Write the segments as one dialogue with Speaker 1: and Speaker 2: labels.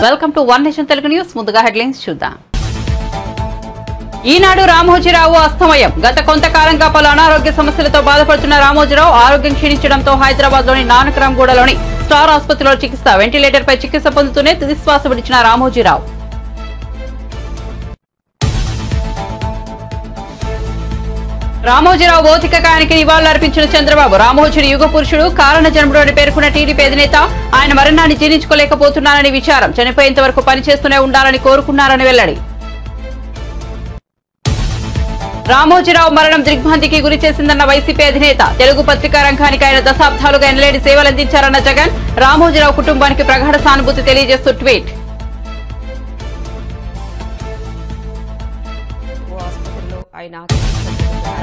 Speaker 1: Welcome to one nation Telugu news. ముందుగా headlines చూద్దాం. ఈనాడు రామోజీరావు అస్తమయం. గత కొంతకాలంగా పలు అనారోగ్య సమస్యలతో బాధపడుతున్న రామోజీరావు ఆరోగ్యం క్షీణించడంతో హైదరాబాద్ లోని నానక్రామ్గూడలోని స్టార్ ఆసుపత్రిలో చికిత్స. వెంటిలేటర్ పై చికిత్స పొందుతూనే తుదిశ్వాస విడిచిన రామోజీరావు. రామోజీరావు భౌతిక కాయానికి నివాళులర్పించిన చంద్రబాబు. రామోజీని యుగ పురుషుడు, కారణ జన్ముడు అని పేర్కొన్న టీడీపీ అధినేత ఆయన మరణాన్ని జీర్ణించుకోలేకపోతున్నారని విచారం. చనిపోయేంత వరకు పనిచేస్తూనే ఉండాలని కోరుకున్నారని వెల్లడి. రామోజీరావు మరణం దిగ్భ్రాంతికి గురి చేసిందన్న వైసీపీ అధినేత. తెలుగు పత్రికా రంగానికి ఆయన దశాబ్దాలుగా ఎనలేని సేవలందించారన్న జగన్. రామోజీరావు కుటుంబానికి ప్రగాఢ సానుభూతి తెలియజేస్తూ ట్వీట్.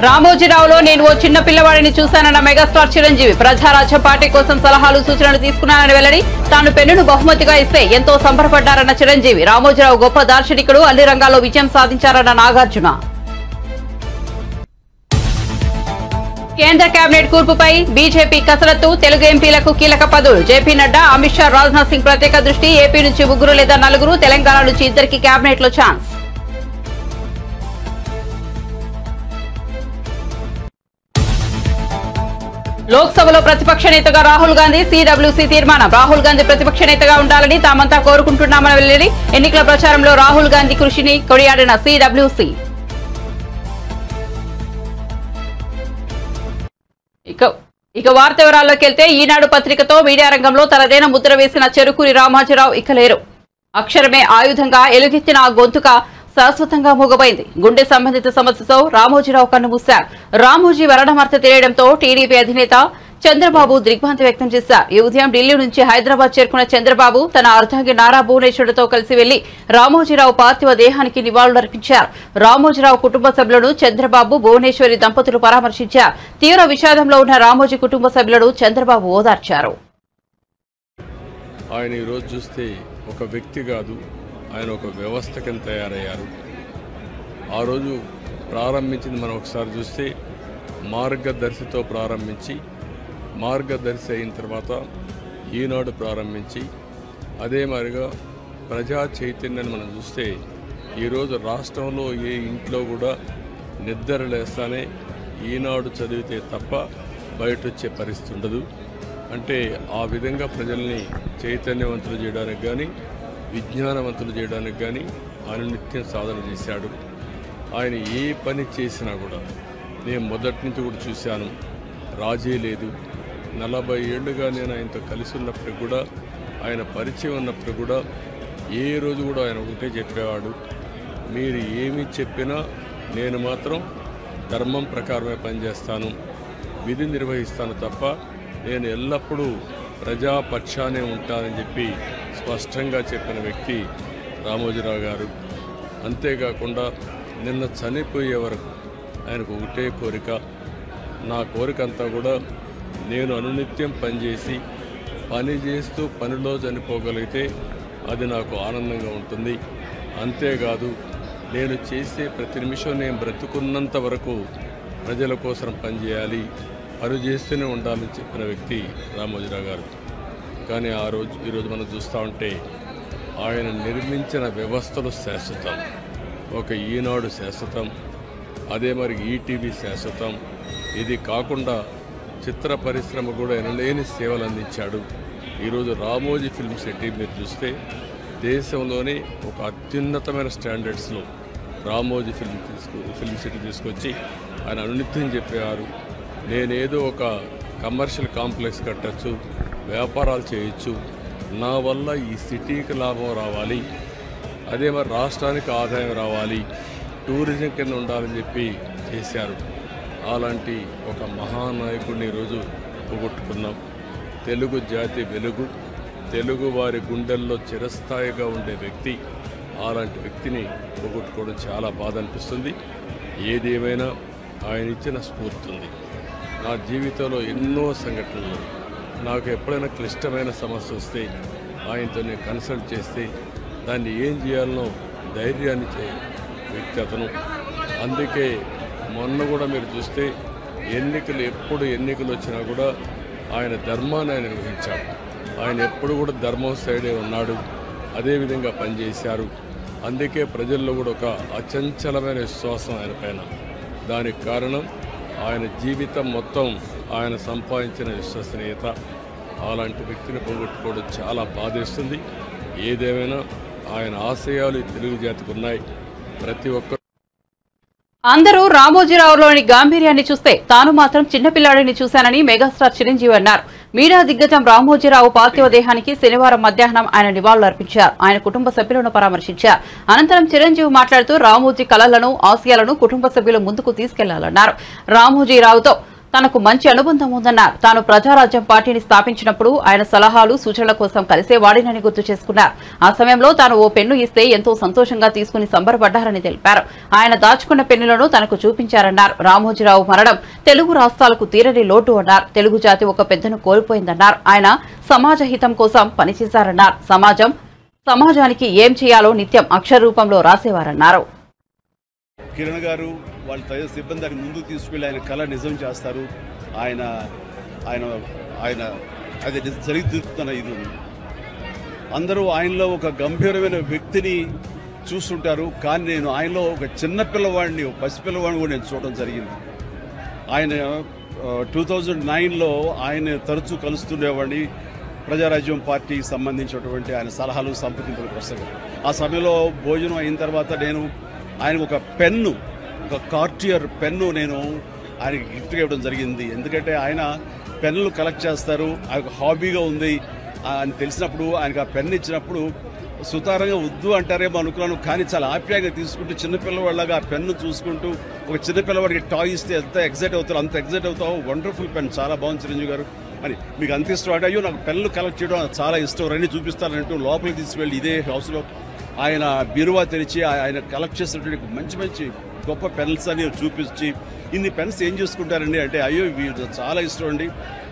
Speaker 1: రామోజీరావులో నేను ఓ చిన్న పిల్లవాడిని చూశానన్న మెగాస్టార్ చిరంజీవి. ప్రజారాజ్యం పార్టీ కోసం సలహాలు సూచనలు తీసుకున్నానని వెల్లడి. తాను పెన్నును బహుమతిగా ఇస్తే ఎంతో సంబరపడ్డారన్న చిరంజీవి. రామోజీరావు గొప్ప దార్శనికుడు, అన్ని రంగాల్లో విజయం సాధించారన్న నాగార్జున. కేంద్ర కేబినెట్ కూర్పుపై బీజేపీ కసరత్తు. తెలుగు ఎంపీలకు కీలక పదవులు. జేపీ నడ్డా, అమిత్ షా, రాజ్నాథ్ సింగ్ ప్రత్యేక దృష్టి. ఏపీ నుంచి 3 లేదా 4, తెలంగాణ నుంచి 2కి కేబినెట్ లో ఛాన్స్. లోక్సభలో ప్రతిపక్ష నేతగా రాహుల్ గాంధీ. సిడబ్ల్యూసీ తీర్మానం. రాహుల్ గాంధీ ప్రతిపక్ష నేతగా ఉండాలని తామంతా కోరుకుంటున్నామని వెల్లడి. ఎన్నికల ప్రచారంలో రాహుల్ గాంధీ కృషిని కొనియాడిన సిడబ్ల్యూసీ. ఇక వార్త వివరాల్లోకి వెళ్తే, ఈనాడు పత్రికతో మీడియా రంగంలో తనదైన ముద్ర వేసిన చెరుకూరి రామోజీరావు ఇక లేరు. అక్షరమే ఆయుధంగా ఎలుగెత్తిన ఆ గొంతుక శాశ్వతంగా మూగబోయింది. గుండె సంబంధిత సమస్యతో రామోజీరావు కన్నుమూశారు. రామోజీ మరణవార్త తెలియడంతో టీడీపీ అధినేత చంద్రబాబు దిగ్భ్రాంతి వ్యక్తం చేశారు. ఈ ఉదయం ఢిల్లీ నుంచి హైదరాబాద్ చేరుకున్న చంద్రబాబు తన అర్ధాంగి నారా భువనేశ్వరుడితో కలిసి వెళ్లి రామోజీరావు పార్థివ దేహానికి నివాళులర్పించారు. రామోజీరావు కుటుంబ సభ్యులను చంద్రబాబు, భువనేశ్వరి దంపతులు పరామర్శించారు. తీవ్ర విషాదంలో ఉన్న రామోజీ కుటుంబ సభ్యులను చంద్రబాబు ఓదార్చారు.
Speaker 2: ఆయన ఈరోజు చూస్తే ఒక వ్యక్తి కాదు, ఆయన ఒక వ్యవస్థ కింద తయారయ్యారు. ఆ రోజు ప్రారంభించింది మనం ఒకసారి చూస్తే మార్గదర్శితో ప్రారంభించి, మార్గదర్శి అయిన తర్వాత ఈనాడు ప్రారంభించి, అదే మాదిరిగా ప్రజా చైతన్యాన్ని మనం చూస్తే ఈరోజు రాష్ట్రంలో ఏ ఇంట్లో కూడా నిద్ర లేస్తానే ఈనాడు చదివితే తప్ప బయట వచ్చే పరిస్థితి ఉండదు. అంటే ఆ విధంగా ప్రజల్ని చైతన్యవంతులు చేయడానికి కానీ, విజ్ఞానవంతులు చేయడానికి కానీ ఆయన నిత్యం సాధన చేశాడు. ఆయన ఏ పని చేసినా కూడా నేను మొదటి నుంచి కూడా చూశాను, రాజీ లేదు. 40 ఏళ్ళుగా నేను ఆయనతో కలిసి ఉన్నప్పుడు కూడా, ఆయన పరిచయం ఉన్నప్పుడు కూడా ఏ రోజు కూడా ఆయన ఒకటే చెప్పేవాడు, మీరు ఏమి చెప్పినా నేను మాత్రం ధర్మం ప్రకారమే పనిచేస్తాను, విధి నిర్వహిస్తాను తప్ప నేను ఎల్లప్పుడూ ప్రజాపక్షానే ఉంటానని చెప్పి స్పష్టంగా చెప్పిన వ్యక్తి రామోజీరావు గారు. అంతేకాకుండా నిన్న చనిపోయే వరకు ఆయనకు ఒకటే కోరిక, నా కోరిక అంతా కూడా నేను అనునిత్యం పనిచేసి పని చేస్తూ పనిలో చనిపోగలిగితే అది నాకు ఆనందంగా ఉంటుంది. అంతేకాదు నేను చేసే ప్రతి నిమిషం నేను బ్రతుకున్నంత వరకు ప్రజల కోసం పనిచేయాలి, పని చేస్తూనే ఉండాలని చెప్పిన వ్యక్తి రామోజీరావు గారు. కానీ ఈరోజు మనం చూస్తూ ఉంటే ఆయన నిర్మించిన వ్యవస్థలు శాశ్వతం. ఒక ఈనాడు శాశ్వతం, అదే మరి ఈటీవీ శాశ్వతం. ఇది కాకుండా చిత్ర పరిశ్రమ కూడా ఎనలేని సేవలు అందించాడు. ఈరోజు రామోజీ ఫిల్మ్ సిటీ మీరు చూస్తే దేశంలోనే ఒక అత్యున్నతమైన స్టాండర్డ్స్లో రామోజీ ఫిల్మ్ సిటీ తీసుకొచ్చి ఆయన అనునిత్యం చెప్పేవారు, నేనేదో ఒక కమర్షియల్ కాంప్లెక్స్ కట్టచ్చు, వ్యాపారాలు చేయొచ్చు, నా వల్ల ఈ సిటీకి లాభం రావాలి, అదే మరి రాష్ట్రానికి ఆదాయం రావాలి, టూరిజం కింద ఉండాలని చెప్పి చేశారు. అలాంటి ఒక మహానాయకుడిని ఈరోజు పోగొట్టుకున్నాం. తెలుగు జాతి వెలుగు, తెలుగు వారి గుండెల్లో చిరస్థాయిగా ఉండే వ్యక్తి, అలాంటి వ్యక్తిని పోగొట్టుకోవడం చాలా బాధ అనిపిస్తుంది. ఏది ఏమైనా ఆయన ఇచ్చిన స్ఫూర్తి ఉంది. నా జీవితంలో ఎన్నో సంఘటనలు, నాకు ఎప్పుడైనా క్లిష్టమైన సమస్య వస్తే ఆయనతో నేను కన్సల్ట్ చేస్తే దాన్ని ఏం చేయాలనో ధైర్యాన్ని వ్యక్తి అతను. అందుకే మొన్న కూడా మీరు చూస్తే ఎప్పుడు ఎన్నికలు వచ్చినా కూడా ఆయన ధర్మాన్ని ఆయన నిర్వహించాడు. ఆయన ఎప్పుడు కూడా ధర్మం సైడే ఉన్నాడు. అదేవిధంగా పనిచేశారు. అందుకే ప్రజల్లో కూడా ఒక అచంచలమైన విశ్వాసం ఆయన పైన. దానికి కారణం ఆయన జీవితం మొత్తం ఆయన సంపాదించిన విశ్వసనీయత. అలాంటి వ్యక్తిని పోగొట్టుకోవడం చాలా బాధేస్తుంది. ఏదేమైనా ఆయన ఆశయాలు తెలుగు జాతికి ఉన్నాయి. ప్రతి ఒక్కరు
Speaker 1: అందరూ రామోజీరావులోని గాంభీర్యాన్ని చూస్తే తాను మాత్రం చిన్నపిల్లాడిని చూశానని మెగాస్టార్ చిరంజీవి అన్నారు. మీడియా దిగ్గజం రామోజీరావు పార్థివ దేహానికి శనివారం మధ్యాహ్నం ఆయన నివాళులర్పించారు. ఆయన కుటుంబ సభ్యులను పరామర్శించారు. అనంతరం చిరంజీవి మాట్లాడుతూ రామోజీ కలలను, ఆశయాలను కుటుంబ సభ్యులు ముందుకు తీసుకెళ్లాలన్నారు. రామోజీరావుతో తనకు మంచి అనుబంధం ఉందన్నారు. తాను ప్రజారాజ్యం పార్టీని స్థాపించినప్పుడు ఆయన సలహాలు, సూచనల కోసం కలిసేవాడినని గుర్తు చేసుకున్నారు. ఆ సమయంలో తాను ఓ పెన్ను ఇస్తే ఎంతో సంతోషంగా తీసుకుని సంబరపడ్డారని తెలిపారు. ఆయన దాచుకున్న పెన్నులను తనకు చూపించారన్నారు. రామోజీరావు మరణం తెలుగు రాష్ట్రాలకు తీరని లోటు అన్నారు. తెలుగు జాతి ఒక పెద్దను కోల్పోయిందన్నారు. ఆయన సమాజ హితం కోసం పనిచేశారన్నారు. సమాజానికి ఏం చేయాలో నిత్యం అక్షర రూపంలో రాసేవారన్నారు.
Speaker 3: కిరణ్ గారు వాళ్ళ తయారు సిబ్బందిని ముందుకు తీసుకెళ్లి ఆయన కళ నిజం చేస్తారు. ఆయన ఆయన ఆయన అది జరుగుతున్న ఇది అందరూ ఆయనలో ఒక గంభీరమైన వ్యక్తిని చూస్తుంటారు. కానీ నేను ఆయనలో ఒక చిన్న పిల్లవాడిని, పసిపిల్లవాడిని కూడా నేను చూడడం జరిగింది. ఆయన 2009లో ఆయన తరచూ కలుస్తుండేవాడిని. ప్రజారాజ్యం పార్టీకి సంబంధించినటువంటి ఆయన సలహాలు, సంప్రదింపుల కోసం. ఆ సమయంలో భోజనం అయిన తర్వాత నేను ఆయన ఒక పెన్ను, ఒక కార్టియర్ పెన్ను నేను ఆయనకి గిఫ్ట్గా ఇవ్వడం జరిగింది. ఎందుకంటే ఆయన పెన్నులు కలెక్ట్ చేస్తారు, ఆయన హాబీగా ఉంది అని తెలిసినప్పుడు ఆయనకు ఆ పెన్ను ఇచ్చినప్పుడు సుతారంగా వద్దు అంటారేమో అనుకున్నాను. కానీ చాలా ఆప్యాయంగా తీసుకుంటూ చిన్నపిల్లవాళ్ళగా ఆ పెన్ను చూసుకుంటూ, ఒక చిన్నపిల్లవాడికి టాయ్ ఇస్తే ఎంత ఎగ్జైట్ అవుతారు అంత ఎగ్జైట్ అవుతావు. వండర్ఫుల్ పెన్, చాలా బాగుంది చిరంజీవి గారు అని. మీకు అంత ఇష్టం అంటే, అయ్యో నాకు పెన్నులు కలెక్ట్ చేయడం చాలా ఇష్టం, రండి చూపిస్తానంటూ లోపలికి తీసుకువెళ్ళి ఇదే హౌస్లో ఆయన బీరువా తెరిచి ఆయన కలెక్ట్ చేసినటువంటి మంచి మంచి గొప్ప పెన్స్ అని చూపించి, ఇన్ని పెన్స్ ఏం చేసుకుంటారండి అంటే, అయ్యో వీళ్ళు చాలా ఇష్టం అండి,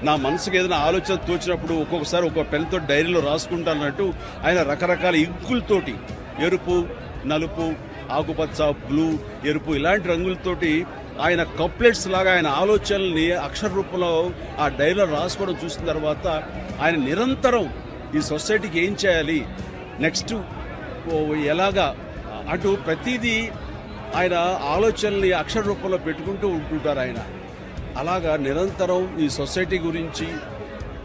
Speaker 3: నా మనసుకు ఏదైనా ఆలోచన తోచినప్పుడు ఒక్కొక్కసారి ఒక్కొక్క పెన్తో డైరీలో రాసుకుంటానన్నట్టు ఆయన రకరకాల ఇంకులతోటి, ఎరుపు, నలుపు, ఆకుపచ్చ, బ్లూ, ఎరుపు ఇలాంటి రంగులతోటి ఆయన కప్లెట్స్ లాగా ఆయన ఆలోచనల్ని అక్షర రూపంలో ఆ డైరీలో రాసుకోవడం చూసిన తర్వాత ఆయన నిరంతరం ఈ సొసైటీకి ఏం చేయాలి, నెక్స్ట్ ఎలాగా అటు ప్రతిదీ ఆయన ఆలోచనల్ని అక్షర రూపంలో పెట్టుకుంటూ ఉంటుంటారు. ఆయన అలాగా నిరంతరం ఈ సొసైటీ గురించి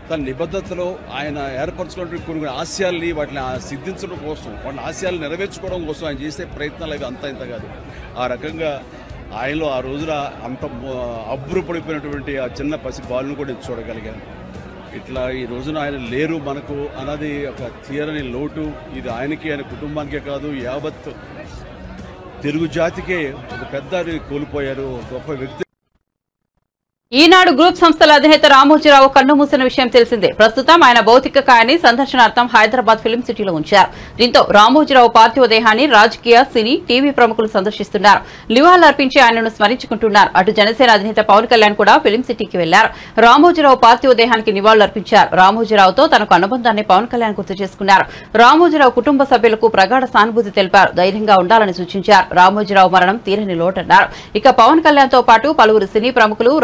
Speaker 3: తన నిబద్ధతలో ఆయన ఏర్పరచుకున్న కొన్ని ఆశయాల్ని వాటిని సిద్ధించడం కోసం, వాటిని ఆశయాలు నెరవేర్చుకోవడం కోసం ఆయన చేసే ప్రయత్నాలు అవి అంతా ఇంత కాదు. ఆ రకంగా ఆయనలో ఆ రోజున అంత అబ్బురపడిపోయినటువంటి ఆ చిన్న పసి బాలును కూడా నేను చూడగలిగాను. ఇట్లా ఈ రోజున ఆయన లేరు మనకు అన్నది ఒక తీరని లోటు. ఇది ఆయనకి, ఆయన కుటుంబానికే కాదు, యావత్ తెలుగు జాతికే ఒక పెద్ద కోల్పోయారు, గొప్ప వ్యక్తి.
Speaker 1: ఈనాడు గ్రూప్ సంస్థల అధినేత రామోజీరావు కన్నుమూసిన విషయం తెలిసిందే. ప్రస్తుతం ఆయన భౌతిక కాయాన్ని సందర్శనార్థం హైదరాబాద్ ఫిల్మ్ సిటీలో ఉంచారు. దీంతో రామోజీరావు పార్థివ దేహాన్ని రాజకీయ, సినీ, టీవీ ప్రముఖులు సందర్శిస్తున్నారు. నివాళులర్పించి ఆయనను స్మరించుకుంటున్నారు. అటు జనసేన అధినేత పవన్ కళ్యాణ్ కూడా ఫిల్మ్ సిటీకి వెళ్లారు. రామోజీరావు పార్థివ దేహానికి నివాళులర్పించారు. రామోజీరావుతో తనకు అనుబంధాన్ని పవన్ కళ్యాణ్ గుర్తు చేసుకున్నారు. రామోజీరావు కుటుంబ సభ్యులకు ప్రగాఢ సానుభూతి తెలిపారు. ధైర్యంగా ఉండాలని సూచించారు. రామోజీరావు మరణం తీరని లోటన్నారు. ఇక పవన్ కళ్యాణ్ తో పాటు పలువురు సినీ ప్రముఖులు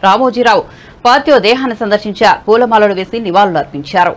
Speaker 1: రామోజీరావు పార్థివ దేహాన్ని సందర్శించారు. పూలమాలలు వేసి నివాళులర్పించారు.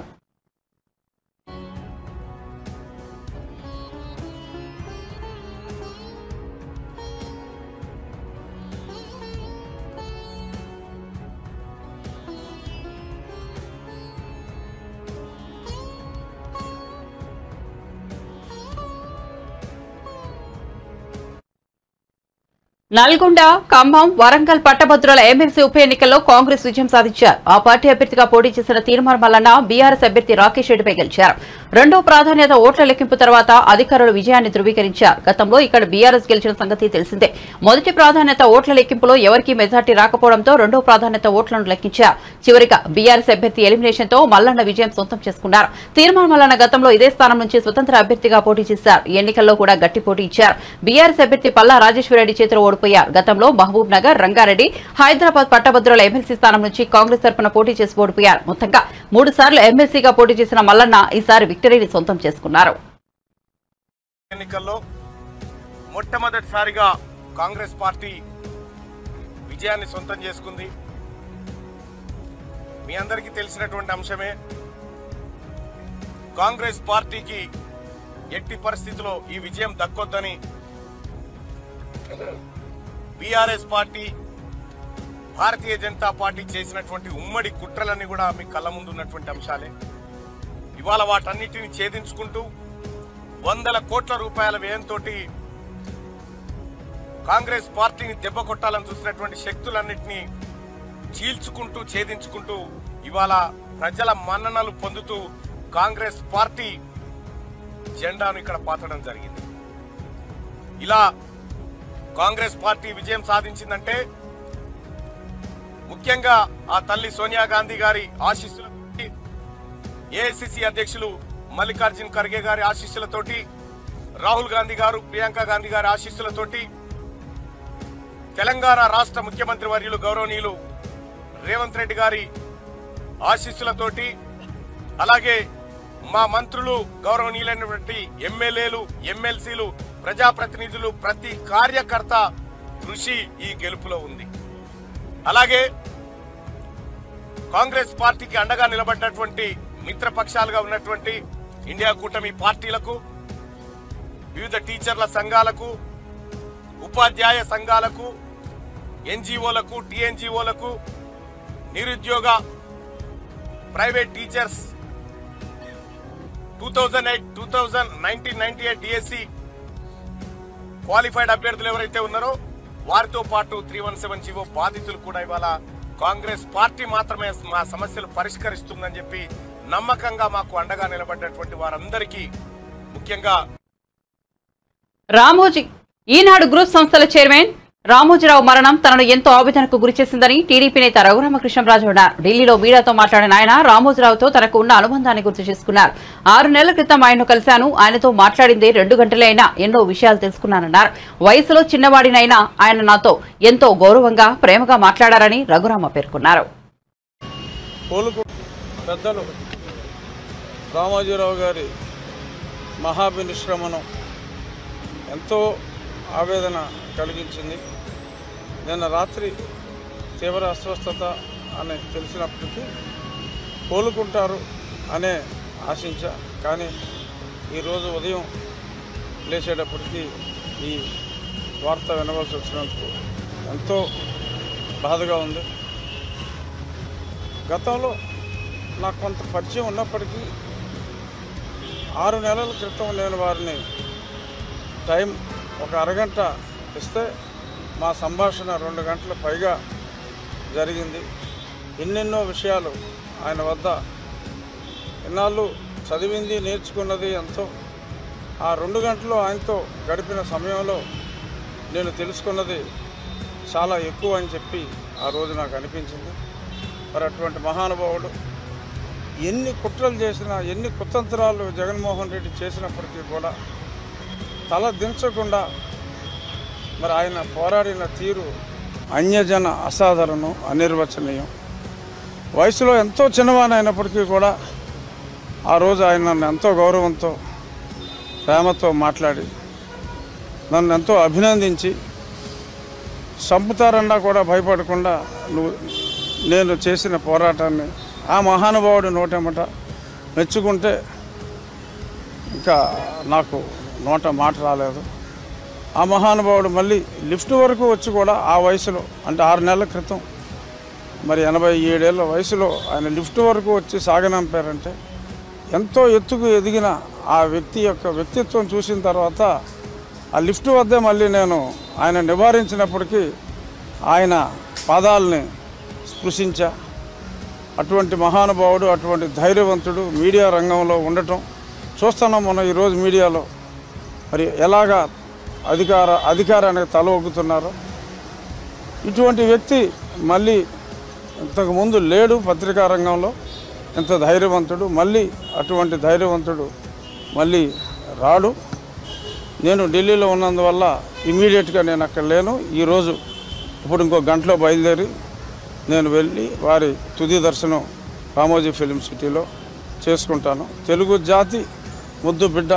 Speaker 1: నల్గొండ, ఖమ్మం, వరంగల్ పట్టభద్రుల ఎమ్మెల్సీ ఉప ఎన్నికల్లో కాంగ్రెస్ విజయం సాధించారు. ఆ పార్టీ అభ్యర్థిగా పోటీ చేసిన తీర్మార్ మల్లన్న బీఆర్ఎస్ అభ్యర్థి రాకేష్ రెడ్డిపై గెలిచారు. రెండో ప్రాధాన్యత ఓట్ల లెక్కింపు తర్వాత అధికారులు విజయాన్ని ధృవీకరించారు. గతంలో ఇక్కడ బీఆర్ఎస్ గెలిచిన సంగతి తెలిసిందే. మొదటి ప్రాధాన్యత ఓట్ల లెక్కింపులో ఎవరికీ మెజార్టీ రాకపోవడంతో రెండో ప్రాధాన్యత ఓట్లను లెక్కించారు. చివరిగా బీఆర్ఎస్ అభ్యర్థి ఎలిమినేషన్ తో మల్లన్న విజయం సొంతం చేసుకున్నారు. తీర్మార్ మల్లన్న గతంలో ఇదే స్థానం నుంచి స్వతంత్ర అభ్యర్థిగా పోటీ చేశారు. ఈ ఎన్నికల్లో కూడా గట్టి పోటీ ఇచ్చారు. బీఆర్ఎస్ అభ్యర్థి పల్లా రాజేశ్వరరెడ్డి చేతిలో ఓడిపోయారు. గతంలో మహబూబ్ నగర్, రంగారెడ్డి, హైదరాబాద్ పట్టభద్రుల ఎమ్మెల్సీ స్థానం నుంచి కాంగ్రెస్ తరఫున పోటీ చేసి ఓడిపోయారు. మొత్తంగా 3 సార్లు ఎమ్మెల్సీగా పోటీ చేసిన మల్లన్న ఈసారి విక్టరీని సొంతం చేసుకున్నారు.
Speaker 4: ఎన్నికల్లో మొట్టమొదటిసారిగా కాంగ్రెస్ పార్టీ విజయాన్ని సొంతం చేసుకుంది. మీ అందరికీ తెలిసినటువంటి అంశమే. కాంగ్రెస్ పార్టీకి ఎట్టి పరిస్థితిలో ఈ విజయం దక్కొద్దని BRS party Bharatiya Janata party చేసినటువంటి ఉమ్మడి కుట్రలన్నీ కూడా మీ కళ్ళ ముందు ఉన్నటువంటి అంశాలే. ఇవాళ వాటన్నిటిని ఛేదించుకుంటూ 100 కోట్ల రూపాయల వ్యయంతో కాంగ్రెస్ పార్టీని దెబ్బ కొట్టాలని చూసినటువంటి శక్తులన్నింటినీ చీల్చుకుంటూ ఛేదించుకుంటూ ఇవాళ ప్రజల మన్ననలు పొందుతూ కాంగ్రెస్ పార్టీ జెండాను ఇక్కడ పాతడం జరిగింది. ఇలా కాంగ్రెస్ పార్టీ విజయం సాధించిందంటే ముఖ్యంగా ఆ తల్లి సోనియా గాంధీ గారి ఆశీస్సులతోటి, ఏఐసిసి అధ్యక్షులు మల్లికార్జున్ ఖర్గే గారి ఆశీస్సులతోటి, రాహుల్ గాంధీ గారు, ప్రియాంక గాంధీ గారి ఆశీస్సులతోటి, తెలంగాణ రాష్ట్ర ముఖ్యమంత్రి వర్యులు గౌరవనీయులు రేవంత్ రెడ్డి గారి ఆశీస్సులతోటి, అలాగే మా మంత్రులు గౌరవనీయులైనటువంటి ఎమ్మెల్యేలు, ఎమ్మెల్సీలు, ప్రజాప్రతినిధులు, ప్రతి కార్యకర్త కృషి ఈ గెలుపులో ఉంది. అలాగే కాంగ్రెస్ పార్టీకి అండగా నిలబడినటువంటి మిత్రపక్షాలుగా ఉన్నటువంటి ఇండియా కూటమి పార్టీలకు, వివిధ టీచర్ల సంఘాలకు, ఉపాధ్యాయ సంఘాలకు, ఎన్జిఓలకు, టిఎన్జిఓలకు, నిరుద్యోగ ప్రైవేట్ టీచర్స్ 1998 డిఎస్సి క్వాలిఫైడ్ అభ్యర్థులు ఎవరైతే ఉన్నారో వారితో పాటు 317 జీవో బాధితులు కూడా ఇవాళ కాంగ్రెస్ పార్టీ మాత్రమే మా సమస్యలు పరిష్కరిస్తుందని చెప్పి నమ్మకంగా మాకు అండగా నిలబడ్డటువంటి వారందరికీ ముఖ్యంగా
Speaker 1: రామోజీ ఈనాడు గ్రూప్ సంస్థల చైర్మన్ రామోజీరావు మరణం తనను ఎంతో ఆవేదనకు గురిచేసిందని టీడీపీ నేత రఘురామకృష్ణరాజు అన్నారు. ఢిల్లీలో మీడియాతో మాట్లాడిన ఆయన రామోజీరావుతో తనకు ఉన్న అనుబంధాన్ని గుర్తు చేసుకున్నారు. 6 నెలల క్రితం ఆయన్ను కలిశాను. ఆయనతో మాట్లాడిందే 2 గంటలే అయినా ఎన్నో విషయాలు తెలుసుకున్నానన్నారు. వయసులో చిన్నవాడినైనా ఆయన నాతో ఎంతో గౌరవంగా, ప్రేమగా మాట్లాడారని రఘురామ పేర్కొన్నారు.
Speaker 5: పెద్దలు రామోజీరావు గారి మహాభినిష్క్రమణం ఎంతో ఆవేదన కలిగించింది. నిన్న రాత్రి తీవ్ర అస్వస్థత అని తెలిసినప్పటికీ కోలుకుంటారు అనే ఆశించా. కానీ ఈరోజు ఉదయం లేచేటప్పటికీ ఈ వార్త వినవలసి వచ్చినందుకు ఎంతో బాధగా ఉంది. గతంలో నాకు కొంత పరిచయం ఉన్నప్పటికీ 6 నెలల క్రితం నేను వారిని టైం ఒక అరగంట ఇస్తే మా సంభాషణ 2 గంటల పైగా జరిగింది. ఎన్నెన్నో విషయాలు ఆయన వద్ద ఇన్నాళ్ళు చదివింది, నేర్చుకున్నది ఎంతో. ఆ 2 గంటలు ఆయనతో గడిపిన సమయంలో నేను తెలుసుకున్నది చాలా ఎక్కువ అని చెప్పి ఆ రోజు నాకు అనిపించింది. మరి అటువంటి మహానుభావుడు ఎన్ని కుట్రలు చేసినా, ఎన్ని కుతంత్రాలు జగన్మోహన్ రెడ్డి చేసినప్పటికీ కూడా తల దించకుండా మరి ఆయన పోరాడిన తీరు అన్యజన అసాధారణం, అనిర్వచనీయం. వయసులో ఎంతో చిన్నవాని అయినప్పటికీ కూడా ఆ రోజు ఆయన నన్ను ఎంతో గౌరవంతో, ప్రేమతో మాట్లాడి నన్ను ఎంతో అభినందించి చంపుతారన్నా కూడా భయపడకుండా నేను చేసిన పోరాటాన్ని ఆ మహానుభావుడు నోటెమ్మట మెచ్చుకుంటే ఇంకా నాకు నోట మాట రాలేదు. ఆ మహానుభావుడు మళ్ళీ లిఫ్ట్ వరకు వచ్చి కూడా ఆ వయసులో, అంటే 6 నెలల క్రితం, మరి 87 ఏళ్ళ వయసులో ఆయన లిఫ్ట్ వరకు వచ్చి సాగనంపారంటే ఎంతో ఎత్తుకు ఎదిగిన ఆ వ్యక్తి యొక్క వ్యక్తిత్వం చూసిన తర్వాత ఆ లిఫ్ట్ వద్దే మళ్ళీ నేను ఆయన నివారించినప్పటికీ ఆయన పాదాలని స్పృశించా. అటువంటి మహానుభావుడు, అటువంటి ధైర్యవంతుడు మీడియా రంగంలో ఉండటం చూస్తున్నాం మనం ఈరోజు మీడియాలో. మరి ఎలాగా అధికారానికి తల ఒగ్గుతున్నారో ఇటువంటి వ్యక్తి మళ్ళీ ఇంతకుముందు లేడు పత్రికా రంగంలో. ఇంత ధైర్యవంతుడు, మళ్ళీ అటువంటి ధైర్యవంతుడు మళ్ళీ రాడు. నేను ఢిల్లీలో ఉన్నందువల్ల ఇమీడియట్గా నేను అక్కడ లేను. ఈరోజు ఇప్పుడు ఇంకో గంటలో బయలుదేరి నేను వెళ్ళి వారి తుది దర్శనం రామోజీ ఫిలిం సిటీలో చేసుకుంటాను. తెలుగు జాతి ముద్దు బిడ్డ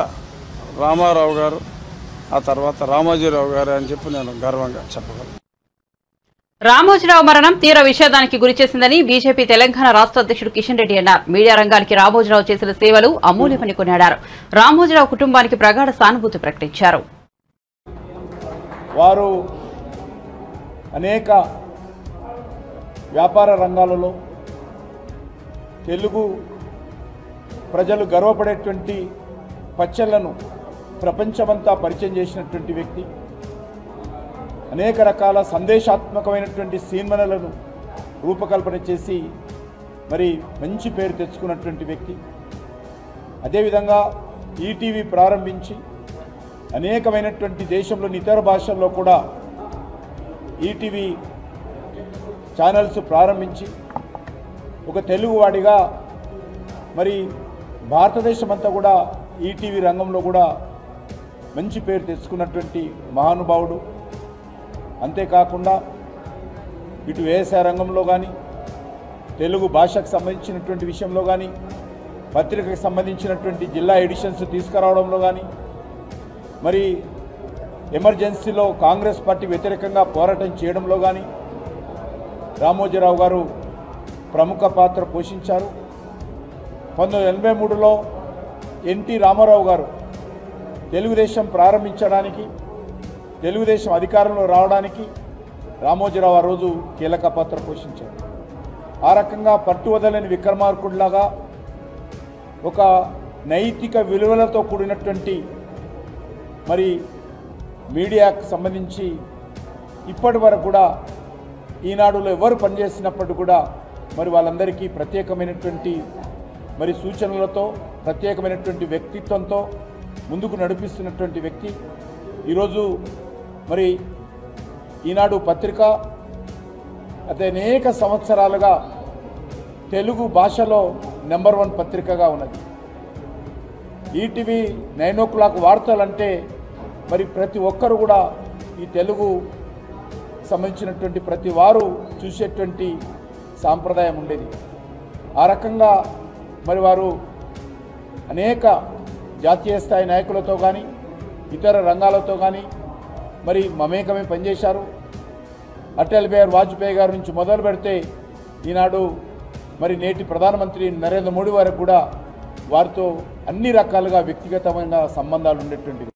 Speaker 5: రామారావు గారు, ఆ తర్వాత రామోజీరావు గారు అని చెప్పి నేను గర్వంగా చెప్పగలను.
Speaker 1: రామోజీరావు మరణం తీవ్ర విషాదానికి గురిచేసిందని బీజేపీ తెలంగాణ రాష్ట్ర అధ్యక్షుడు కిషన్ రెడ్డి అన్నారు. మీడియా రంగానికి రామోజీరావు చేసిన సేవలు అమూల్యమని కొనియాడారు. రామోజీరావు కుటుంబానికి ప్రగాఢ సానుభూతి ప్రకటించారు.
Speaker 6: వారు అనేక వ్యాపార రంగాలలో తెలుగు ప్రజలు గర్వపడేటువంటి పచ్చళ్లను ప్రపంచమంతా పరిచయం చేసినటువంటి వ్యక్తి. అనేక రకాల సందేశాత్మకమైనటువంటి సినిమాలను రూపకల్పన చేసి మరి మంచి పేరు తెచ్చుకున్నటువంటి వ్యక్తి. అదేవిధంగా ఈటీవీ ప్రారంభించి అనేకమైనటువంటి దేశంలోని ఇతర భాషల్లో కూడా ఈటీవీ ఛానల్స్ ప్రారంభించి ఒక తెలుగువాడిగా మరి భారతదేశం అంతా కూడా ఈటీవీ రంగంలో కూడా మంచి పేరు తెచ్చుకున్నటువంటి మహానుభావుడు. అంతేకాకుండా ఇటు వ్యవసాయ రంగంలో కానీ తెలుగు భాషకు సంబంధించినటువంటి విషయంలో కానీ పత్రికకు సంబంధించినటువంటి జిల్లా ఎడిషన్స్ తీసుకురావడంలో కానీ మరి ఎమర్జెన్సీలో కాంగ్రెస్ పార్టీ వ్యతిరేకంగా పోరాటం చేయడంలో కానీ రామోజీరావు గారు ప్రముఖ పాత్ర పోషించారు. 1983లో ఎన్టీ రామారావు గారు తెలుగుదేశం ప్రారంభించడానికి తెలుగుదేశం అధికారంలో రావడానికి రామోజీరావు ఆ రోజు కీలక పాత్ర పోషించారు. ఆ రకంగా పట్టువదలని విక్రమార్కుడిలాగా ఒక నైతిక విలువలతో కూడినటువంటి మరి మీడియాకు సంబంధించి ఇప్పటి వరకు కూడా ఈనాడులో ఎవరు పనిచేసినప్పటికీ కూడా మరి వాళ్ళందరికీ ప్రత్యేకమైనటువంటి మరి సూచనలతో ప్రత్యేకమైనటువంటి వ్యక్తిత్వంతో ముందుకు నడిపిస్తున్నటువంటి వ్యక్తి. ఈరోజు మరి ఈనాడు పత్రిక అదే అనేక సంవత్సరాలుగా తెలుగు భాషలో నెంబర్ 1 పత్రికగా ఉన్నది. ఈటీవీ 9 o'clock వార్తలంటే మరి ప్రతి ఒక్కరు కూడా ఈ తెలుగు సంబంధించినటువంటి ప్రతి వారు చూసేటువంటి సాంప్రదాయం ఉండేది. ఆ రకంగా మరి వారు అనేక జాతీయ స్థాయి నాయకులతో కానీ ఇతర రంగాలతో కానీ మరి మమేకమే పనిచేశారు. అటల్ బిహారీ వాజ్పేయి గారి నుంచి మొదలు పెడితే ఈనాడు మరి నేటి ప్రధానమంత్రి నరేంద్ర మోడీ వరకు కూడా వారితో అన్ని రకాలుగా వ్యక్తిగతమైన సంబంధాలు ఉండేటువంటివి.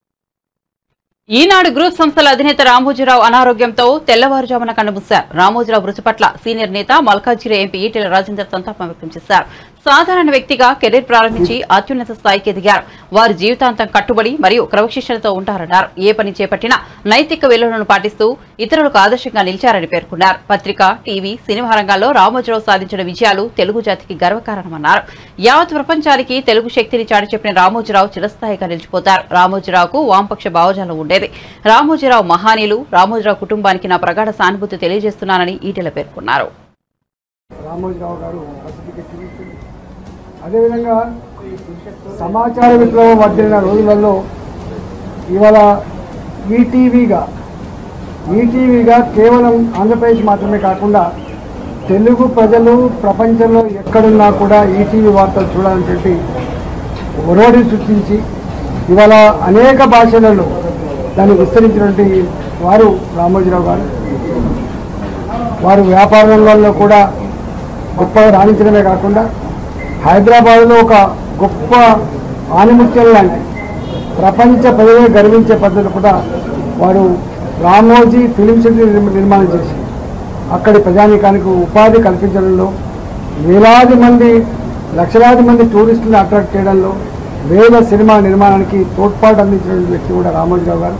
Speaker 1: ఈనాడు గ్రూప్ సంస్థల అధినేత రామోజీరావు అనారోగ్యంతో తెల్లవారుజామున కన్నుమూశారు. రామోజీరావు మృతి పట్ల సీనియర్ నేత మల్కాజ్గిరి ఎంపీ ఈటెల రాజేందర్ సంతాపం వ్యక్తం చేశారు. సాధారణ వ్యక్తిగా కెరీర్ ప్రారంభించి అత్యున్నత స్థాయికి ఎదిగారు. వారు జీవితాంతం కట్టుబడి మరియు క్రమశిక్షణతో ఉంటారన్నారు. ఏ పని చేపట్టినా నైతిక విలువలను పాటిస్తూ ఇతరులకు ఆదర్శంగా నిలిచారని పేర్కొన్నారు. పత్రిక, టీవీ, సినిమా రంగాల్లో రామోజీరావు సాధించిన విజయాలు తెలుగు జాతికి గర్వకారణమన్నారు. యావత్ ప్రపంచానికి తెలుగు శక్తిని చాటి చెప్పిన రామోజీరావు చిరస్థాయిగా నిలిచిపోతారు. రామోజీరావుకు వామపక్ష భావజాలం ఉండేది. రామోజీరావు మహానీయులు. రామోజీరావు కుటుంబానికి నా ప్రగాఢ సానుభూతి తెలియజేస్తున్నానని ఈటెల పేర్కొన్నారు.
Speaker 7: రామోజీరావు గారు అదేవిధంగా సమాచార విప్లవం వర్ధిల్లిన రోజులలో ఇవాళ ఈటీవీగా కేవలం ఆంధ్రప్రదేశ్ మాత్రమే కాకుండా తెలుగు ప్రజలు ప్రపంచంలో ఎక్కడున్నా కూడా ఈటీవీ వార్తలు చూడాలని చెప్పి ఒరవడి సృష్టించి ఇవాళ అనేక భాషలలో దాన్ని విస్తరించినటువంటి వారు రామోజీరావు గారు. వారు వ్యాపార రంగంలో కూడా గొప్పగా రాణించడమే కాకుండా హైదరాబాద్లో ఒక గొప్ప ఆనిముత్యం లాంటి ప్రపంచ ప్రజలే గర్వించే పద్ధతులు కూడా వారు రామోజీ ఫిలిం సిటీ నిర్మాణం చేసి అక్కడి ప్రజానీకానికి ఉపాధి కల్పించడంలో వేలాది మంది లక్షలాది మంది టూరిస్టులను అట్రాక్ట్ చేయడంలో వేల సినిమా నిర్మాణానికి తోడ్పాటు అందించిన వ్యక్తి కూడా రామోజీరావు గారు.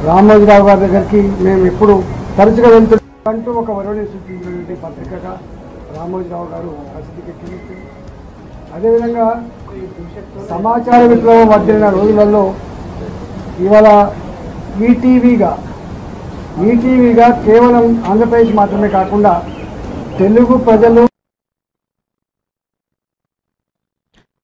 Speaker 7: రామోజీరావు గారి దగ్గరికి మేము ఎప్పుడు తరచుగా వెళ్తుంటూ ఒక వరుణి సృష్టించినటువంటి పత్రికగా రామోజీరావు గారు ప్రసిద్ధికి. అదేవిధంగా సమాచార విప్లవం వర్ధిల్లిన రోజులలో ఇవాళ ఈటీవీగా కేవలం ఆంధ్రప్రదేశ్ మాత్రమే కాకుండా తెలుగు ప్రజలు.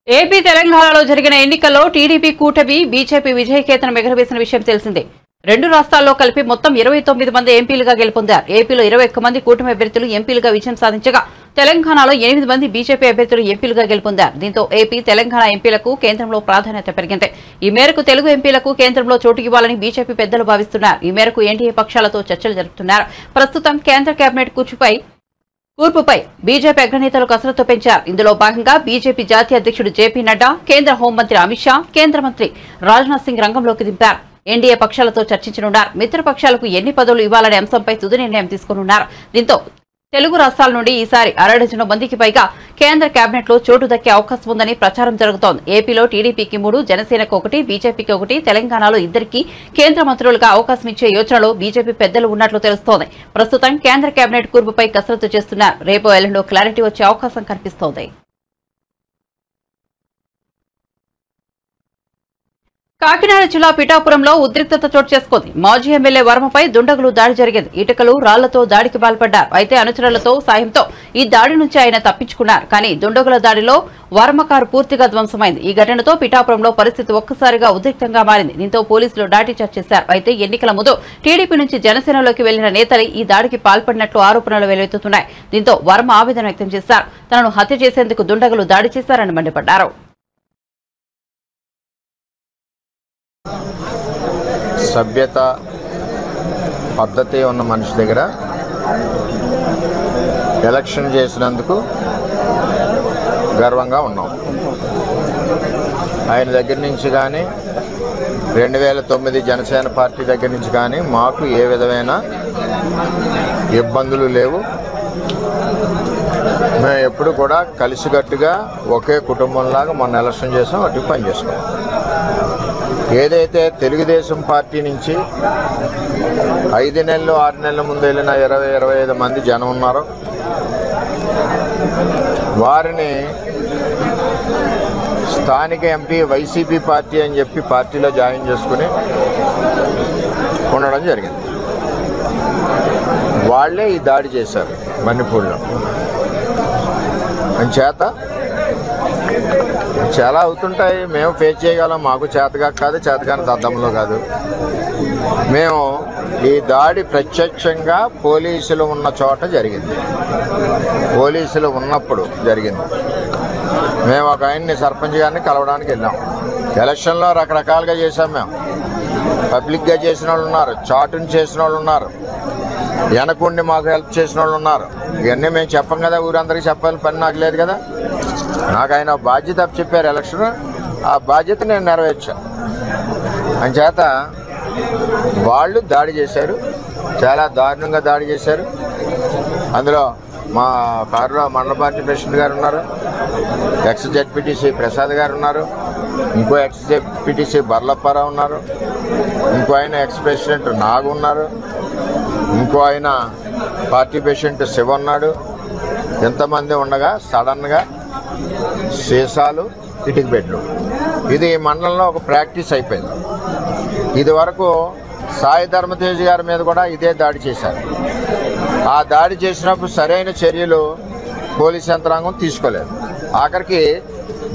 Speaker 1: ఏపీ తెలంగాణలో జరిగిన ఎన్నికల్లో టీడీపీ కూటమి బీజేపీ విజయకేతనం ఎగురవేసిన విషయం తెలిసిందే. 2 రాష్ట్రాల్లో కలిపి మొత్తం 29 మంది ఎంపీలుగా గెలుపొందారు. ఏపీలో 21 మంది కూటమి అభ్యర్థులు ఎంపీలుగా విజయం సాధించగా తెలంగాణలో 8 మంది బీజేపీ అభ్యర్థులు ఎంపీలుగా గెలుపొందారు. దీంతో ఏపీ, తెలంగాణ ఎంపీలకు కేంద్రంలో ప్రాధాన్యత పెరిగింది. ఈ మేరకు తెలుగు ఎంపీలకు కేంద్రంలో చోటు ఇవ్వాలని బీజేపీ పెద్దలు భావిస్తున్నారు. ఈ మేరకు ఎన్డీఏ పక్షాలతో చర్చలు జరుపుతున్నారు. ప్రస్తుతం కేంద్ర కేబినెట్ కూర్పుపై బీజేపీ అగ్రనేతలు కసరత్తు పెంచారు. ఇందులో భాగంగా బీజేపీ జాతీయ అధ్యక్షుడు జేపీ నడ్డా, కేంద్ర హోంమంత్రి అమిత్ షా, కేంద్ర మంత్రి రాజ్నాథ్ సింగ్ రంగంలోకి దింపారు. ఎన్డీఏ పక్షాలతో చర్చించనున్నారు. మిత్రపక్షాలకు ఎన్ని పదవులు ఇవ్వాలనే అంశంపై తుది నిర్ణయం తీసుకున్నారు. దీంతో తెలుగు రాష్ట్రాల నుండి ఈసారి 60 మందికి పైగా కేంద్ర కేబినెట్ లో చోటు దక్కే అవకాశం ఉందని ప్రచారం జరుగుతోంది. ఏపీలో టీడీపీకి 3, జనసేనకు 1, బీజేపీకి 1, తెలంగాణలో 2 కేంద్ర మంత్రులుగా అవకాశం ఇచ్చే యోచనలో బీజేపీ పెద్దలు ఉన్నట్లు తెలుస్తోంది. ప్రస్తుతం కేంద్ర కేబినెట్ కూర్పుపై కసరత్తు చేస్తున్నారు. రేపు ఎల్లుండో క్లారిటీ వచ్చే అవకాశం కనిపిస్తోంది. కాకినాడ జిల్లా పిఠాపురంలో ఉద్రిక్తత చోటు చేసుకుంది. మాజీ ఎమ్మెల్యే వర్మపై దుండగులు దాడి జరిగింది. ఇటుకలు, రాళ్లతో దాడికి పాల్పడ్డారు. అయితే అనుచరులతో సాయంతో ఈ దాడి నుంచి ఆయన తప్పించుకున్నారు. కానీ దుండగుల దాడిలో వర్మ కారు పూర్తిగా ధ్వంసమైంది. ఈ ఘటనతో పిఠాపురంలో పరిస్థితి ఒక్కసారిగా ఉద్రిక్తంగా మారింది. దీంతో పోలీసులు లాఠీచార్జ్ చేశారు. అయితే ఎన్నికల ముందు టీడీపీ నుంచి జనసేనలోకి వెళ్లిన నేతలు ఈ దాడికి పాల్పడినట్లు ఆరోపణలు వెల్లువెత్తుతున్నాయి. దీంతో వర్మ ఆవేదన వ్యక్తం చేశారు. తనను హత్య చేసేందుకు దుండగులు దాడి చేశారని మండిపడ్డారు.
Speaker 8: సభ్యత పద్ధతి ఉన్న మనిషి దగ్గర ఎలక్షన్ చేసినందుకు గర్వంగా ఉన్నాం. ఆయన దగ్గర నుంచి కానీ 2009 జనసేన పార్టీ దగ్గర నుంచి కానీ మాకు ఏ విధమైన ఇబ్బందులు లేవు. మేము ఎప్పుడు కూడా కలిసికట్టుగా ఒకే కుటుంబంలాగా మొన్న ఎలక్షన్ చేసాం, అటు పనిచేసుకున్నాం. ఏదైతే తెలుగుదేశం పార్టీ నుంచి 5 నెలలు 6 నెలల ముందు వెళ్ళిన 20-25 మంది జనం ఉన్నారో వారిని స్థానిక ఎంపీ వైసీపీ పార్టీ అని చెప్పి పార్టీలో జాయిన్ చేసుకుని ఉండడం జరిగింది. వాళ్లే ఈ దాడి చేశారు మణిపూర్లో. చేత చాలా అవుతుంటాయి, మేము ఫేస్ చేయగలం. మాకు చేతగా కాదు, చేతగాని దద్దంలో కాదు. మేము ఈ దాడి ప్రత్యక్షంగా పోలీసులు ఉన్న చోట జరిగింది, పోలీసులు ఉన్నప్పుడు జరిగింది. మేము ఒక ఆయన్ని సర్పంచ్ గారిని కలవడానికి వెళ్ళాం. ఎలక్షన్లో రకరకాలుగా చేశాం. మేము పబ్లిక్గా చేసిన వాళ్ళు ఉన్నారు, చాటుని చేసిన వాళ్ళు ఉన్నారు, వెనకుండి మాకు హెల్ప్ చేసిన వాళ్ళు ఉన్నారు. ఇవన్నీ మేము చెప్పం కదా, ఊరందరికీ చెప్పాలని పని నాకు లేదు కదా. నాకు ఆయన బాధ్యత చెప్పారు ఎలక్షన్, ఆ బాధ్యత నేను నెరవేర్చాను. అంచేత వాళ్ళు దాడి చేశారు, చాలా దారుణంగా దాడి చేశారు. అందులో మా కారులో మండల పార్టీ ప్రెసిడెంట్ గారు ఉన్నారు, ఎక్స్ జెడ్పీటీసీ ప్రసాద్ గారు ఉన్నారు, ఇంకో ఎక్స్ జెడ్పీటీసీ బర్లప్పారావు ఉన్నారు, ఇంకో ఆయన ఎక్స్ ప్రెసిడెంట్ నాగు ఉన్నారు, ఇంకో ఆయన పార్టీ ప్రెసిడెంట్ శివ ఉన్నాడు. ఎంతమంది ఉండగా సడన్గా సీసాలు, ఇటుక బెడ్లు, ఇది మండలంలో ఒక ప్రాక్టీస్ అయిపోయింది. ఇది వరకు సాయి ధర్మతేజ్ గారి మీద కూడా ఇదే దాడి చేశారు. ఆ దాడి చేసినప్పుడు సరైన చర్యలు పోలీస్ యంత్రాంగం తీసుకోలేదు. ఆఖరికి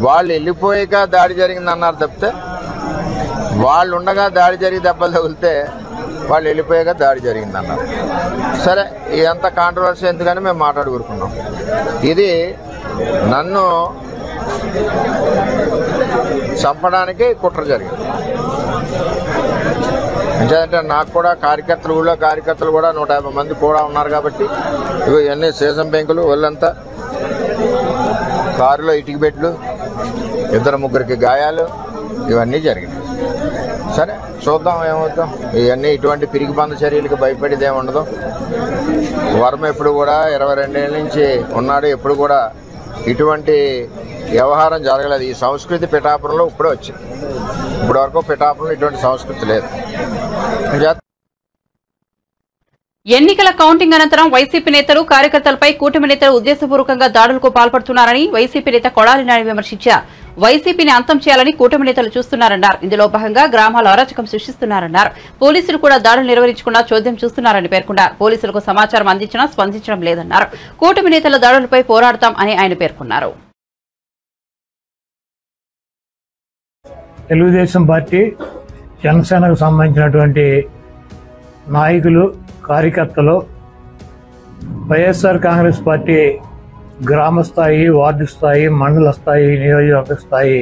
Speaker 8: వాళ్ళు వెళ్ళిపోయాక దాడి జరిగిందన్నారు తప్పితే, వాళ్ళు ఉండగా దాడి జరిగి దెబ్బలు తగిలితే వాళ్ళు వెళ్ళిపోయాక దాడి జరిగిందన్నారు. సరే, ఇదంతా కాంట్రవర్సీ ఎందుకని మేము మాట్లాడుకుంటున్నాం. ఇది నన్ను చంపడానికి కుట్ర జరిగింది. అంటే నాకు కూడా కార్యకర్తలు, ఊళ్ళో కార్యకర్తలు కూడా 150 మంది కూడా ఉన్నారు కాబట్టి ఇవన్నీ సీసం బెంకులు, ఒళ్ళంతా కారులో ఇటుక బెడ్లు, 2-3 గాయాలు, ఇవన్నీ జరిగినాయి. సరే చూద్దాం ఏమవుతాం. ఇవన్నీ ఇటువంటి పిరికి బంద చర్యలకు భయపడేది ఏముండదు. వర్మ ఎప్పుడు కూడా 22 ఏళ్ళ నుంచి ఉన్నాడు, ఎప్పుడు కూడా ఇటువంటి వ్యవహారం జరగలేదు. ఈ సంస్కృతి పిఠాపురంలో ఇప్పుడే వచ్చింది. ఇప్పటి వరకు పిఠాపురంలో ఇటువంటి సంస్కృతి లేదు.
Speaker 1: ఎన్నికల కౌంటింగ్ అనంతరం వైసీపీ నేతలు కార్యకర్తలపై కూటమి నేతలు ఉద్దేశపూర్వకంగా దాడులకు పాల్పడుతున్నారని వైసీపీ నేత కొడాలి నాని విమర్శించారు. వైసీపీని అంతం చేయాలని కూటమి నేతలు చూస్తున్నారన్నారు. ఇందులో భాగంగా గ్రామాల అరాచకం సృష్టిస్తున్నారన్నారు. పోలీసులు కూడా దాడులు నిర్వహించకుండా చోద్యం చూస్తున్నారని పేర్కొన్నారు. పోలీసులకు సమాచారం అందించినా స్పందించడం లేదన్నారు. కూటమి నేతల దాడులపై పోరాడతాం అని ఆయన పేర్కొన్నారు.
Speaker 9: తెలుగుదేశం పార్టీ, జనసేనకు సంబంధించినటువంటి నాయకులు, కార్యకర్తలు వైఎస్ఆర్ కాంగ్రెస్ పార్టీ గ్రామ స్థాయి, వార్డు స్థాయి, మండల స్థాయి, నియోజకవర్గ స్థాయి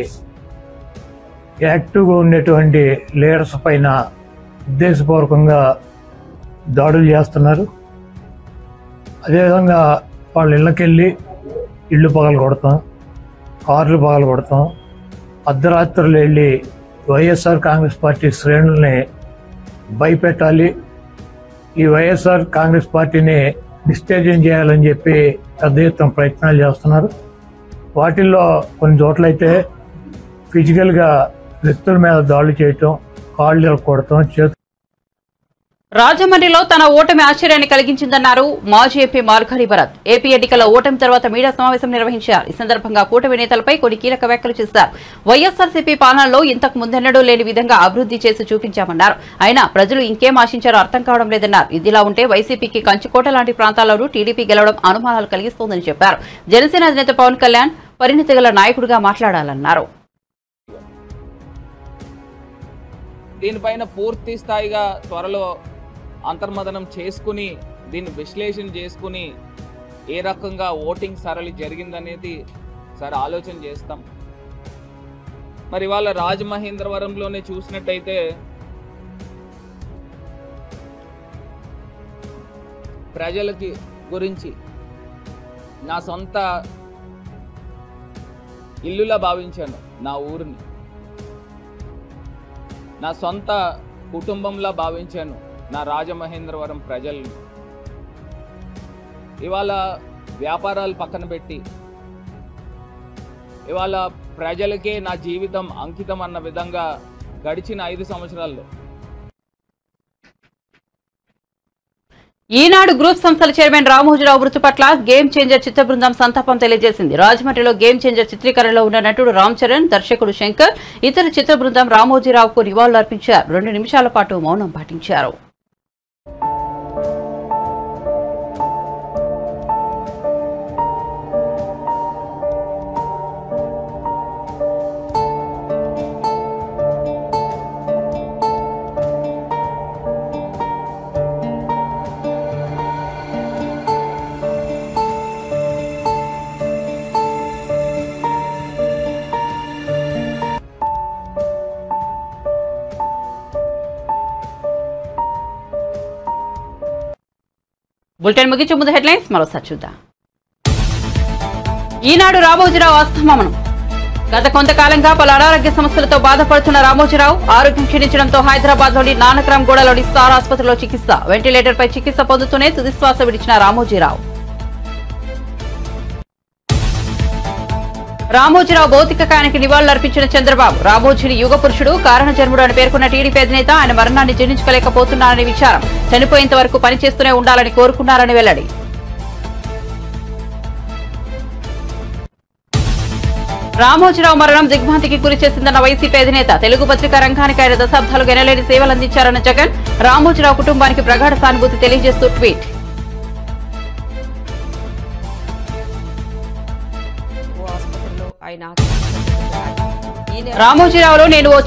Speaker 9: యాక్టివ్గా ఉండేటువంటి లీడర్స్ పైన ఉద్దేశపూర్వకంగా దాడులు చేస్తున్నారు. అదేవిధంగా వాళ్ళ ఇళ్ళకెళ్ళి ఇళ్ళు పగలగొడతాం, కార్లు పగలగొడతాం, అర్ధరాత్రులు వెళ్ళి వైఎస్ఆర్ కాంగ్రెస్ పార్టీ శ్రేణుల్ని భయపెట్టాలి, ఈ వైఎస్ఆర్ కాంగ్రెస్ పార్టీని డిస్టేజం చేయాలని చెప్పి పెద్ద ఎత్తున ప్రయత్నాలు చేస్తున్నారు. వాటిల్లో కొన్ని చోట్లయితే ఫిజికల్గా వ్యక్తుల మీద దాడులు చేయటం, కాళ్ళు కొడటం, చేతులు.
Speaker 1: రాజమండ్రిలో తన ఓటమి ఆశ్చర్యాన్ని కలిగించిందన్నారు మాజీ ఎంపీ మార్గాని భరత్. ఏపీ ఎన్నికల ఓటమి తర్వాత మీడియా సమావేశం నిర్వహించారు. ఈ సందర్భంగా కూటమి నేతలపై కొన్ని కీలక వ్యాఖ్యలు చేశారు. వైఎస్ఆర్సీపీ పాలనలో ఇంతకు ముందెన్నడూ లేని విధంగా అభివృద్ధి చేసి చూపించామన్నారు. అయినా ప్రజలు ఇంకేం ఆశించారో అర్థం కావడం లేదన్నారు. ఇదిలా ఉంటే వైసీపీకి కంచుకోట లాంటి ప్రాంతాల్లోనూ టీడీపీ గెలవడం అనుమానాలు కలిగిస్తోందని చెప్పారు. జనసేన అధినేత పవన్ కళ్యాణ్ పరిణితి గల నాయకుడిగా మాట్లాడాలన్నారు.
Speaker 10: దీనిపైన పూర్తి స్థాయిగా త్వరలో అంతర్మదనం చేసుకుని దీన్ని విశ్లేషణ చేసుకుని ఏ రకంగా ఓటింగ్ సరళి జరిగిందనేది సరే ఆలోచన చేస్తాం. మరి ఇవాళ రాజమహేంద్రవరంలోనే చూసినట్టయితే ప్రజలకి గురించి నా సొంత ఇల్లులా భావించాను, నా ఊరిని నా సొంత కుటుంబంలా భావించాను నా రాజమహేంద్రవరం ప్రజల్ని. ఇవాళ వ్యాపారాలు పక్కన పెట్టి ఇవాళ ప్రజలకే నా జీవితం అంకితం అన్న విధంగా గడిచిన 5 సంవత్సరాల్లో
Speaker 1: ఈనాడు గ్రూప్ సంస్థల చైర్మన్ రామోజీరావు మృతి పట్ల గేమ్ చేంజర్ చిత్ర బృందం సంతాపం తెలియజేసింది. రాజమండ్రిలో గేమ్ చేంజర్ చిత్రీకరణలో ఉన్న నటుడు రామ్ చరణ్, దర్శకుడు శంకర్, ఇతర చిత్ర బృందం రామోజీరావుకు నివాళులర్పించారు. 2 నిమిషాల పాటు మౌనం పాటించారు. బులెటిన్ ముగించే ముందు హెడ్లైన్స్ మరోసారి చూద్దాం. ఈనాడు రామోజీరావు అస్తమనం. గత కొంతకాలంగా పలు అనారోగ్య సమస్యలతో బాధపడుతున్న రామోజీరావు ఆరోగ్యం క్షీణించడంతో హైదరాబాద్లోని నానక్రామ్ గూడలోని స్టార్ ఆసుపత్రిలో చికిత్స. వెంటిలేటర్పై చికిత్స పొందుతూనే తుదిశ్వాస విడిచిన రామోజీరావు. రామోజీరావు భౌతిక కాయానికి నివాళులర్పించిన చంద్రబాబు. రామోజీని యుగ పురుషుడు, కారణ జన్ముడు అని పేర్కొన్న టీడీపీ అధినేత ఆయన మరణాన్ని జీర్ణించుకోలేకపోతున్నారని విచారం. చనిపోయేంత వరకు పనిచేస్తూనే ఉండాలని కోరుకున్నారని వెల్లడి. రామోజీరావు మరణం దిగ్భ్రాంతికి గురి చేసిందన్న వైసీపీ అధినేత. తెలుగు పత్రికా రంగానికి ఆయన దశాబ్దాలుగా ఎనలేని సేవలు అందించారన్న జగన్. రామోజీరావు కుటుంబానికి ప్రగాఢ సానుభూతి తెలియజేస్తూ ట్వీట్. రామోజీరావులో నేను ఓ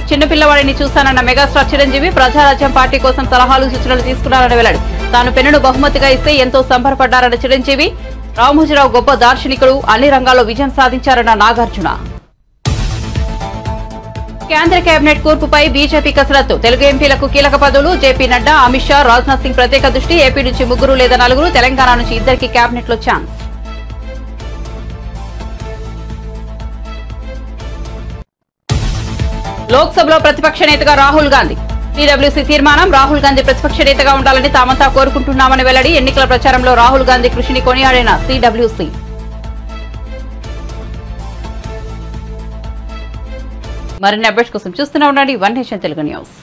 Speaker 1: చిన్నపిల్లవాడిని చూశానన్న మెగాస్టార్ చిరంజీవి. ప్రజారాజ్యం పార్టీ కోసం సలహాలు సూచనలు తీసుకున్నారని వెల్లడి. తాను పెన్నును బహుమతిగా ఇస్తే ఎంతో సంబరపడ్డారన్న చిరంజీవి. రామోజీరావు గొప్ప దార్శనికుడు, అన్ని రంగాల్లో విజయం సాధించారన్న నాగార్జున. కేంద్ర కేబినెట్ కూర్పుపై బీజేపీ కసరత్తు. తెలుగు ఎంపీలకు కీలక పదవులు. జేపీ నడ్డా, అమిత్ షా, రాజ్నాథ్ సింగ్ ప్రత్యేక దృష్టి. ఏపీ నుంచి 3 లేదా 4, తెలంగాణ నుంచి 2కి కేబినెట్ లో ఛాన్స్. లోక్సభలో ప్రతిపక్ష నేతగా రాహుల్ గాంధీ. టీడబ్ల్యూసీ తీర్మానం. రాహుల్ గాంధీ ప్రతిపక్ష నేతగా ఉండాలని తామంతా కోరుకుంటున్నామని వెల్లడి. ఎన్నికల ప్రచారంలో రాహుల్ గాంధీ కృషిని కొనియాడిన టీడబ్ల్యూసీ. మరిన్ని అప్డేట్స్ కోసం చూస్తూనే ఉండండి వన్ నేషన్ తెలుగు న్యూస్.